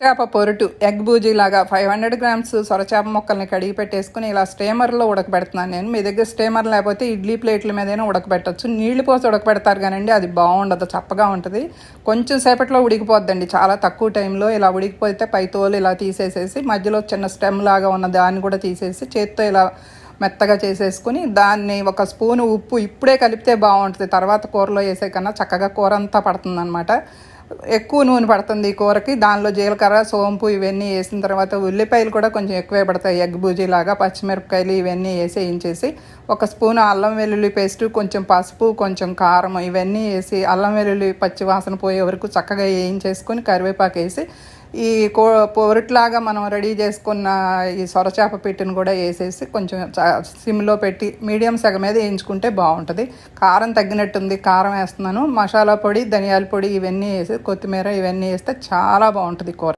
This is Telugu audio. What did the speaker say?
చేప పొరుటు ఎగ్ బూజీ లాగా 500 గ్రామ్స్ సొరచేప ముక్కల్ని కడిగి పెట్టేసుకుని ఇలా స్టీమర్లో ఉడకబెడుతున్నాను నేను. మీ దగ్గర స్టీమర్ లేకపోతే ఇడ్లీ ప్లేట్ల మీదైనా ఉడకబెట్టచ్చు. నీళ్లు పోసి ఉడకబెడతారు కానండి, అది బాగుండదు, చప్పగా ఉంటుంది. కొంచెం సేపట్లో ఉడికిపోద్దండి, చాలా తక్కువ టైంలో. ఇలా ఉడికిపోతే పై తోలు ఇలా తీసేసేసి మధ్యలో చిన్న స్టెమ్ లాగా ఉన్న దాన్ని కూడా తీసేసి చేత్తో ఇలా మెత్తగా చేసేసుకుని దాన్ని ఒక స్పూను ఉప్పు ఇప్పుడే కలిపితే బాగుంటుంది, తర్వాత కూరలో వేసే కన్నా చక్కగా కూర అంతా పడుతుంది. ఎక్కువ నూనె పడుతుంది ఈ కూరకి. దానిలో జీలకర్ర, సోంపు ఇవన్నీ వేసిన తర్వాత ఉల్లిపాయలు కూడా కొంచెం ఎక్కువే పడతాయి, ఎగ్ బూజీలాగా. పచ్చిమిరపకాయలు ఇవన్నీ వేయించేసి ఒక స్పూన్ అల్లం వెల్లుల్లి పేస్టు, కొంచెం పసుపు, కొంచెం కారం ఇవన్నీ వేసి అల్లం వెల్లుల్లి పచ్చి వాసన పోయే వరకు చక్కగా వేయించేసుకొని కరివేపాకు వేసి ఈ పొరట్లాగా మనం రెడీ చేసుకున్న ఈ సొరచేప పిట్టును కూడా వేసేసి కొంచెం సిమ్లో పెట్టి మీడియం సగం మీద వేయించుకుంటే బాగుంటుంది. కారం తగ్గినట్టుంది, కారం వేస్తున్నాను. మసాలా పొడి, ధనియాల పొడి ఇవన్నీ వేసి కొత్తిమీర ఇవన్నీ వేస్తే చాలా బాగుంటుంది కూర.